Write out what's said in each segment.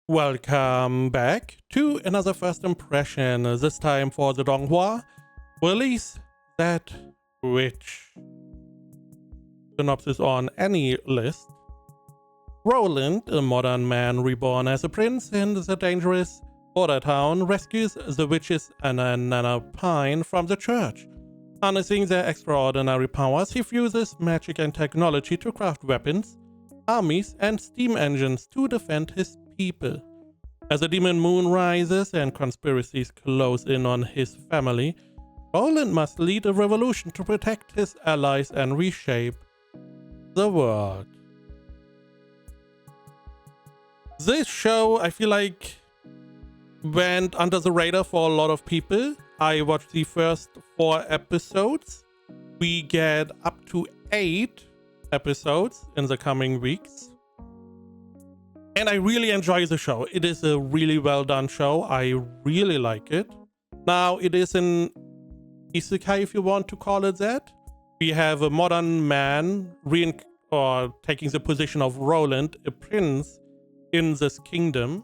Welcome back to another first impression, this time for the Donghua. Release that witch. Synopsis on any list. Roland, a modern man reborn as a prince in the dangerous border town, rescues the witches Anna and Nana Pine from the church. Harnessing their extraordinary powers, he fuses magic and technology to craft weapons, armies, and steam engines to defend his people. As the demon moon rises and conspiracies close in on his family, Roland must lead a revolution to protect his allies and reshape the world. This show, I feel like, went under the radar for a lot of people. I watched the first 4 episodes. We get up to 8 episodes in the coming weeks. And I really enjoy the show. It is a really well done show. I really like it. Now, it is an isekai, if you want to call it that. We have a modern man taking the position of Roland, a prince in this kingdom.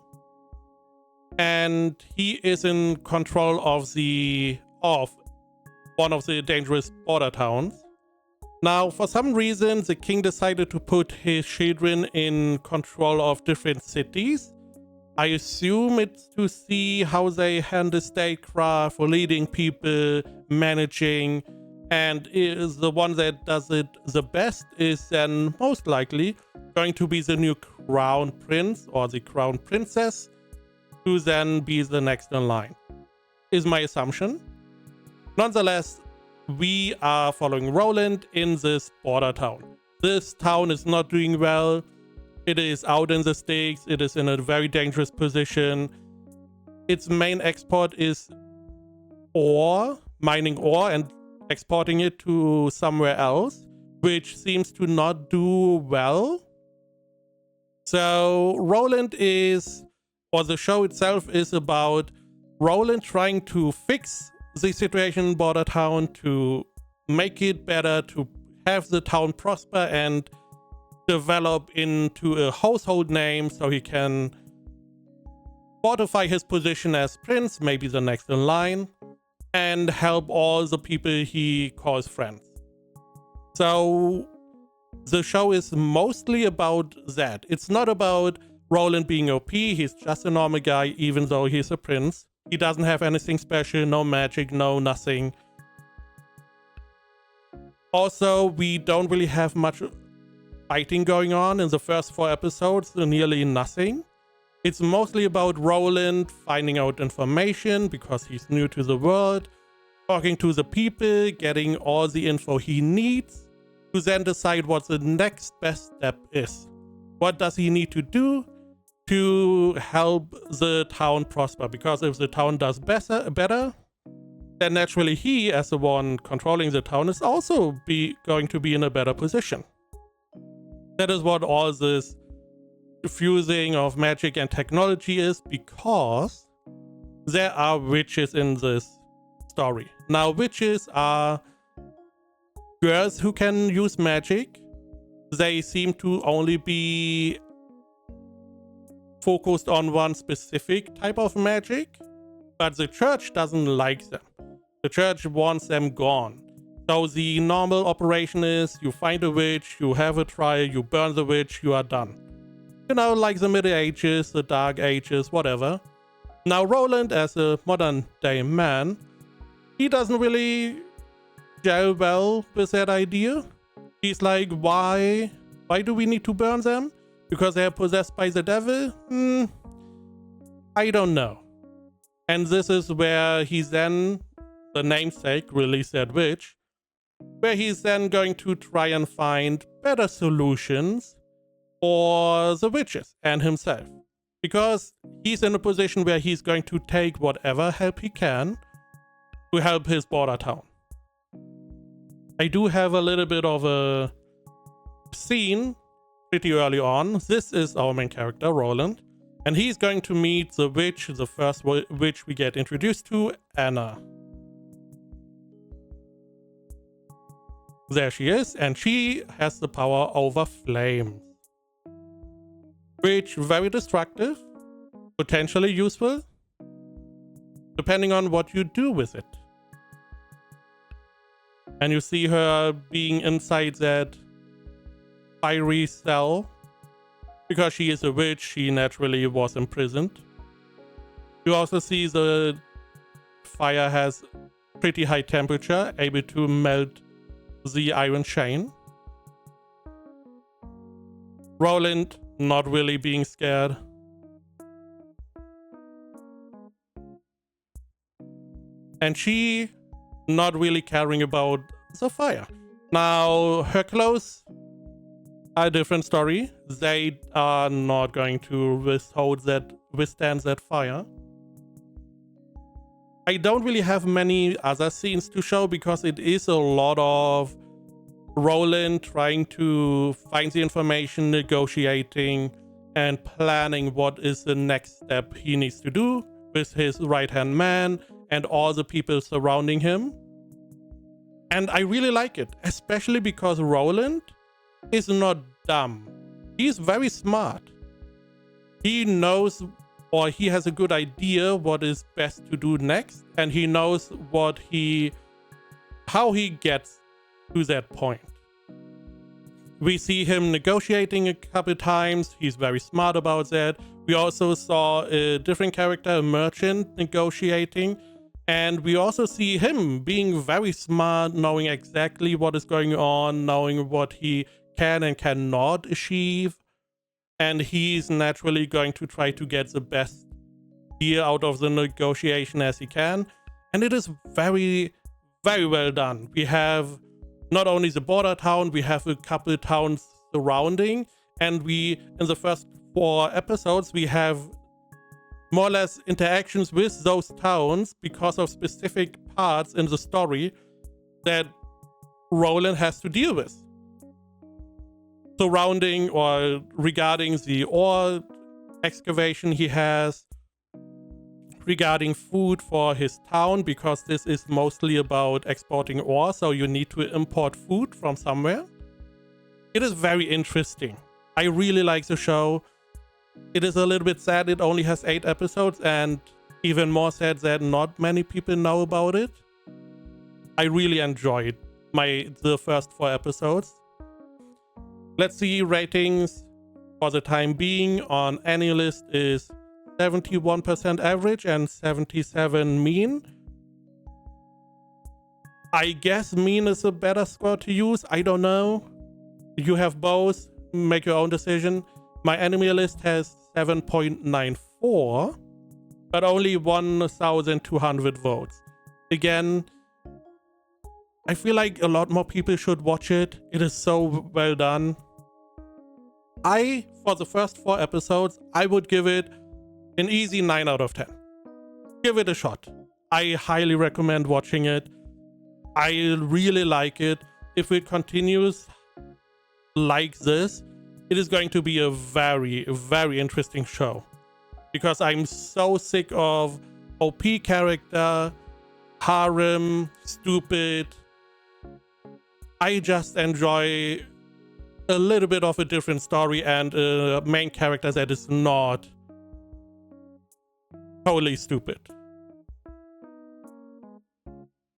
And he is in control of one of the dangerous border towns. Now, for some reason, the king decided to put his children in control of different cities. I assume it's to see how they handle statecraft, or leading people, managing, and is the one that does it the best is then most likely going to be the new crown prince or the crown princess, to then be the next in line, is my assumption. Nonetheless, we are following Roland in this border town. This town is not doing well. It is out in the sticks. It is in a very dangerous position. Its main export is ore, mining ore and exporting it to somewhere else, which seems to not do well. So the show itself is about Roland trying to fix the situation in border town, to make it better, to have the town prosper and develop into a household name so he can fortify his position as prince, maybe the next in line, and help all the people he calls friends. So the show is mostly about that. It's not about Roland being OP. He's just a normal guy, even though he's a prince. He doesn't have anything special, no magic, no nothing. Also, we don't really have much fighting going on in the first 4 episodes, nearly nothing. It's mostly about Roland finding out information because he's new to the world, talking to the people, getting all the info he needs to then decide what the next best step is. What does he need to do to help the town prosper? Because if the town does better, then naturally he, as the one controlling the town, is also going to be in a better position. That is what all this fusing of magic and technology is, because there are witches in this story. Now, witches are girls who can use magic. They seem to only be focused on one specific type of magic, but the church doesn't like them. The church wants them gone. So the normal operation is you find a witch, you have a trial, you burn the witch, you are done. You know, like the Middle Ages, the Dark Ages, whatever. Now Roland, as a modern day man, he doesn't really gel well with that idea. He's like, why do we need to burn them? Because they are possessed by the devil? I don't know. And this is where he's then, the namesake, Release That Witch, where he's then going to try and find better solutions for the witches and himself. Because he's in a position where he's going to take whatever help he can to help his border town. I do have a little bit of a scene pretty early on. This is our main character, Roland, and he's going to meet the witch, the first witch we get introduced to, Anna. There she is, and she has the power over flames, which very destructive. potentially useful, depending on what you do with it. And you see her being inside that fiery cell. Because she is a witch, she naturally was imprisoned. You also see the fire has pretty high temperature, able to melt the iron chain. Roland not really being scared. And she not really caring about the fire. Now, her clothes are a different story. They are not going to withstand that fire. I don't really have many other scenes to show because it is a lot of Roland trying to find the information, negotiating, and planning what is the next step he needs to do with his right-hand man and all the people surrounding him. And I really like it, especially because Roland is not dumb. He's very smart. He knows, or he has a good idea what is best to do next, and he knows how he gets to that point. We see him negotiating a couple times. He's very smart about that. We also saw a different character, a merchant, negotiating. And we also see him being very smart, knowing exactly what is going on, knowing what he can and cannot achieve. And he's naturally going to try to get the best deal out of the negotiation as he can. And it is very, very well done. We have not only the border town, we have a couple towns surrounding. And in the first 4 episodes, we have more or less interactions with those towns because of specific parts in the story that Roland has to deal with. Surrounding or regarding the ore excavation he has, regarding food for his town, because this is mostly about exporting ore, so you need to import food from somewhere. It is very interesting. I really like the show. It is a little bit sad it only has 8 episodes, and even more sad that not many people know about it. I really enjoyed the first 4 episodes. Let's see, ratings for the time being on AniList is 71% average and 77 mean. I guess mean is a better score to use. I don't know. You have both. Make your own decision. My AniList has 7.94, but only 1,200 votes. Again, I feel like a lot more people should watch it. It is so well done. For the first 4 episodes, I would give it an easy 9 out of 10. Give it a shot. I highly recommend watching it. I really like it. If it continues like this, it is going to be a very, very interesting show. Because I'm so sick of OP character, harem, stupid. I just enjoy a little bit of a different story and a main character that is not totally stupid.